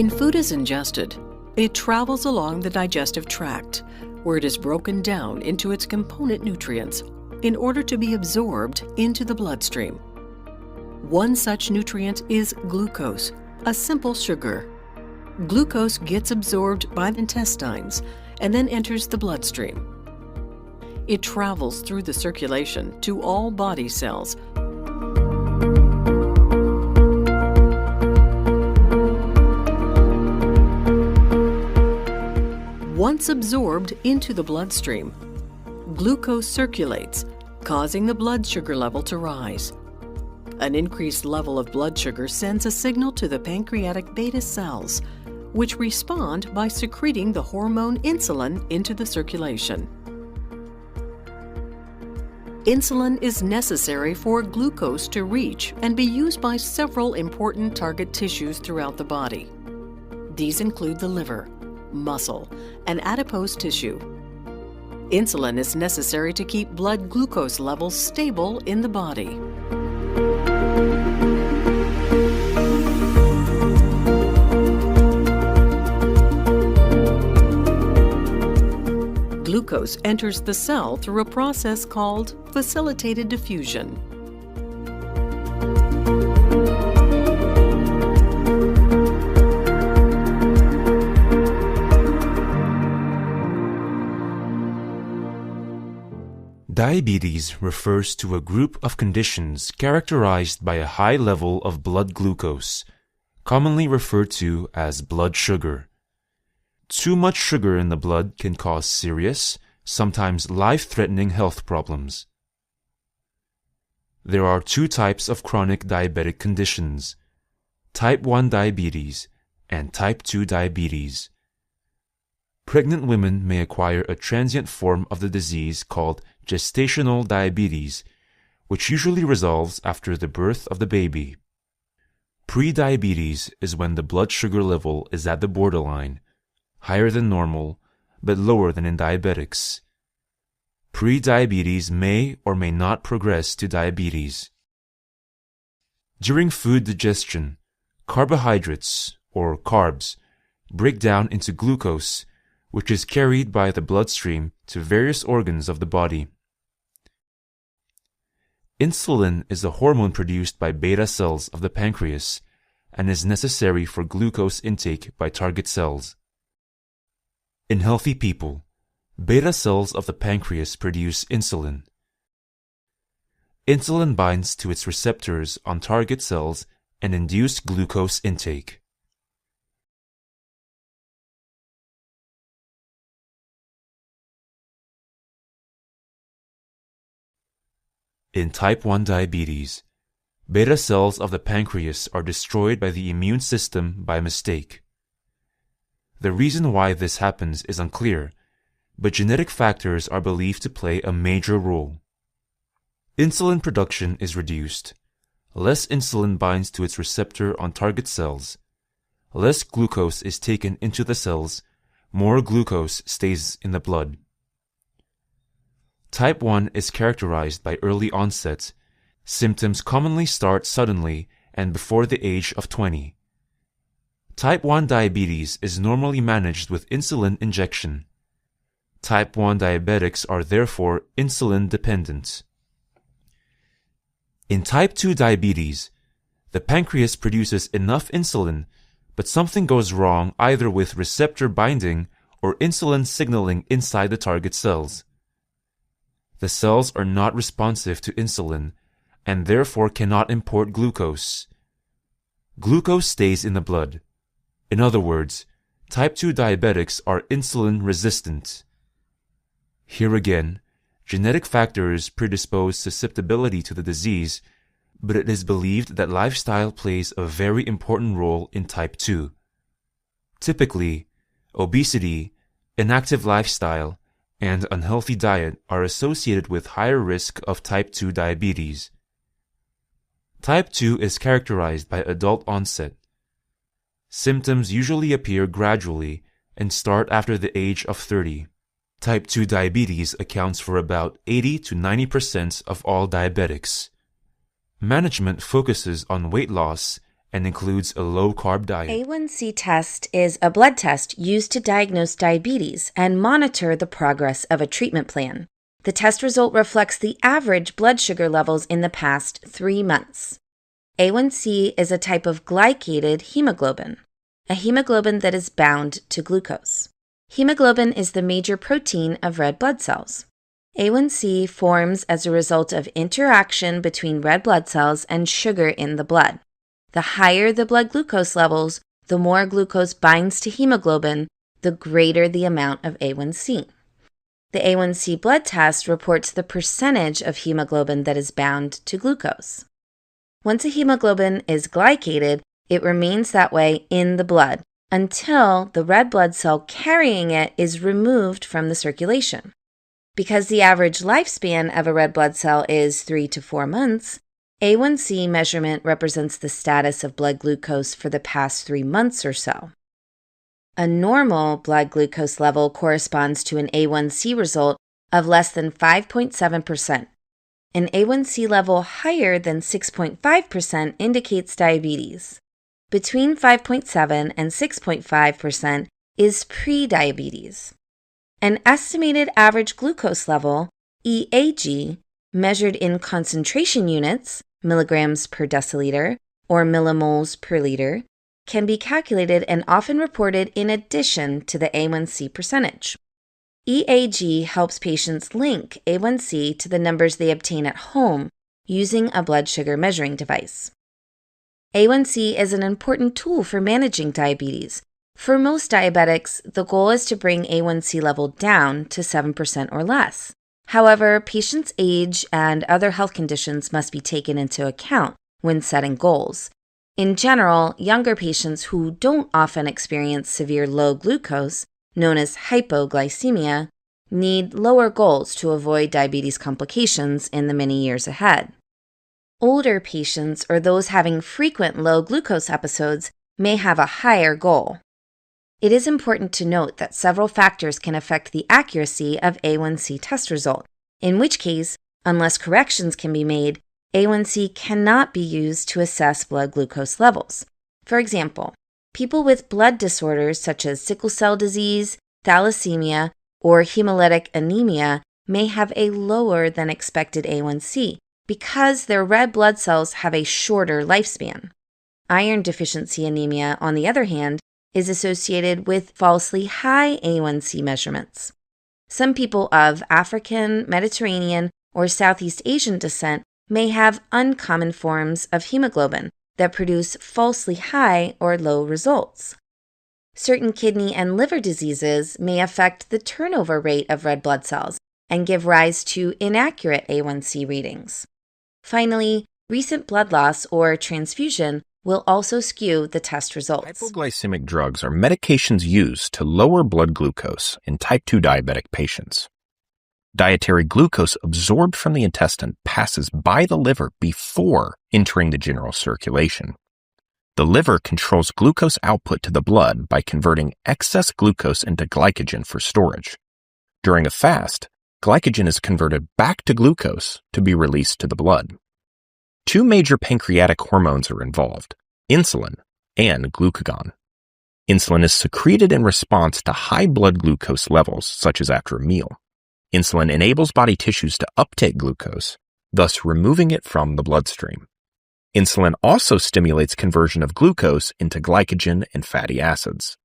When food is ingested, it travels along the digestive tract, where it is broken down into its component nutrients in order to be absorbed into the bloodstream. One such nutrient is glucose, a simple sugar. Glucose gets absorbed by the intestines and then enters the bloodstream. It travels through the circulation to all body cells. Once absorbed into the bloodstream, glucose circulates, causing the blood sugar level to rise. An increased level of blood sugar sends a signal to the pancreatic beta cells, which respond by secreting the hormone insulin into the circulation. Insulin is necessary for glucose to reach and be used by several important target tissues throughout the body. These include the liver, muscle, and adipose tissue. Insulin is necessary to keep blood glucose levels stable in the body. Glucose enters the cell through a process called facilitated diffusion. Diabetes refers to a group of conditions characterized by a high level of blood glucose, commonly referred to as blood sugar. Too much sugar in the blood can cause serious, sometimes life-threatening health problems. There are two types of chronic diabetic conditions: type 1 diabetes and type 2 diabetes. Pregnant women may acquire a transient form of the disease called gestational diabetes, which usually resolves after the birth of the baby. Prediabetes is when the blood sugar level is at the borderline, higher than normal, but lower than in diabetics. Prediabetes may or may not progress to diabetes. During food digestion, carbohydrates, or carbs, break down into glucose, which is carried by the bloodstream to various organs of the body. Insulin is a hormone produced by beta cells of the pancreas and is necessary for glucose intake by target cells. In healthy people, beta cells of the pancreas produce insulin. Insulin binds to its receptors on target cells and induces glucose intake. In type 1 diabetes, beta cells of the pancreas are destroyed by the immune system by mistake. The reason why this happens is unclear, but genetic factors are believed to play a major role. Insulin production is reduced. Less insulin binds to its receptor on target cells. Less glucose is taken into the cells. More glucose stays in the blood. Type 1 is characterized by early onset. Symptoms commonly start suddenly and before the age of 20. Type 1 diabetes is normally managed with insulin injection. Type 1 diabetics are therefore insulin dependent. In type 2 diabetes, the pancreas produces enough insulin, but something goes wrong either with receptor binding or insulin signaling inside the target cells. The cells are not responsive to insulin and therefore cannot import glucose. Glucose stays in the blood. In other words, type 2 diabetics are insulin resistant. Here again, genetic factors predispose susceptibility to the disease, but it is believed that lifestyle plays a very important role in type 2. Typically, obesity, inactive lifestyle, and unhealthy diet are associated with higher risk of type 2 diabetes. Type 2 is characterized by adult onset. Symptoms usually appear gradually and start after the age of 30. Type 2 diabetes accounts for about 80 to 90% of all diabetics. Management focuses on weight loss and includes a low-carb diet. A1C test is a blood test used to diagnose diabetes and monitor the progress of a treatment plan. The test result reflects the average blood sugar levels in the past 3 months. A1C is a type of glycated hemoglobin, a hemoglobin that is bound to glucose. Hemoglobin is the major protein of red blood cells. A1C forms as a result of interaction between red blood cells and sugar in the blood. The higher the blood glucose levels, the more glucose binds to hemoglobin, the greater the amount of A1C. The A1C blood test reports the percentage of hemoglobin that is bound to glucose. Once a hemoglobin is glycated, it remains that way in the blood until the red blood cell carrying it is removed from the circulation. Because the average lifespan of a red blood cell is 3 to 4 months, A1C measurement represents the status of blood glucose for the past 3 months or so. A normal blood glucose level corresponds to an A1C result of less than 5.7%. An A1C level higher than 6.5% indicates diabetes. Between 5.7 and 6.5% is prediabetes. An estimated average glucose level, EAG, measured in concentration units, milligrams per deciliter or millimoles per liter, can be calculated and often reported in addition to the A1C percentage. EAG helps patients link A1C to the numbers they obtain at home using a blood sugar measuring device. A1C is an important tool for managing diabetes. For most diabetics, the goal is to bring A1C level down to 7% or less. However, patients' age and other health conditions must be taken into account when setting goals. In general, younger patients who don't often experience severe low glucose, known as hypoglycemia, need lower goals to avoid diabetes complications in the many years ahead. Older patients or those having frequent low glucose episodes may have a higher goal. It is important to note that several factors can affect the accuracy of A1C test result, in which case, unless corrections can be made, A1C cannot be used to assess blood glucose levels. For example, people with blood disorders such as sickle cell disease, thalassemia, or hemolytic anemia may have a lower than expected A1C because their red blood cells have a shorter lifespan. Iron deficiency anemia, on the other hand, is associated with falsely high A1C measurements. Some people of African, Mediterranean, or Southeast Asian descent may have uncommon forms of hemoglobin that produce falsely high or low results. Certain kidney and liver diseases may affect the turnover rate of red blood cells and give rise to inaccurate A1C readings. Finally, recent blood loss or transfusion will also skew the test results. Hypoglycemic drugs are medications used to lower blood glucose in type 2 diabetic patients. Dietary glucose absorbed from the intestine passes by the liver before entering the general circulation. The liver controls glucose output to the blood by converting excess glucose into glycogen for storage. During a fast, glycogen is converted back to glucose to be released to the blood. 2 major pancreatic hormones are involved, insulin and glucagon. Insulin is secreted in response to high blood glucose levels, such as after a meal. Insulin enables body tissues to uptake glucose, thus removing it from the bloodstream. Insulin also stimulates conversion of glucose into glycogen and fatty acids.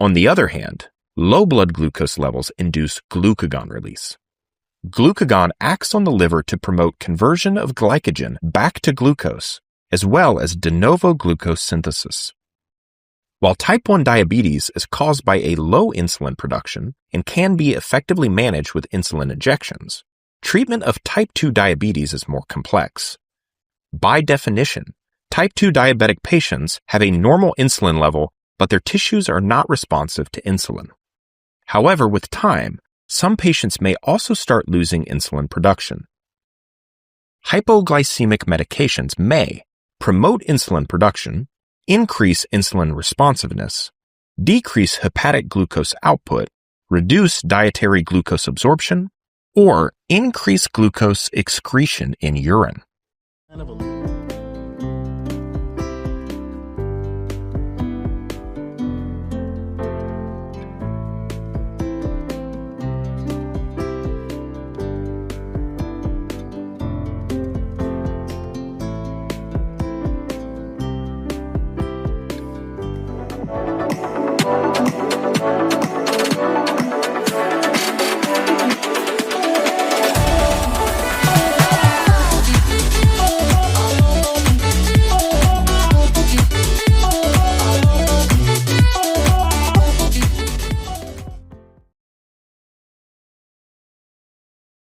On the other hand, low blood glucose levels induce glucagon release. Glucagon acts on the liver to promote conversion of glycogen back to glucose, as well as de novo glucose synthesis. While type 1 diabetes is caused by a low insulin production and can be effectively managed with insulin injections, treatment of type 2 diabetes is more complex. By definition, type 2 diabetic patients have a normal insulin level, but their tissues are not responsive to insulin. However, with time, some patients may also start losing insulin production. Hypoglycemic medications may promote insulin production, increase insulin responsiveness, decrease hepatic glucose output, reduce dietary glucose absorption, or increase glucose excretion in urine.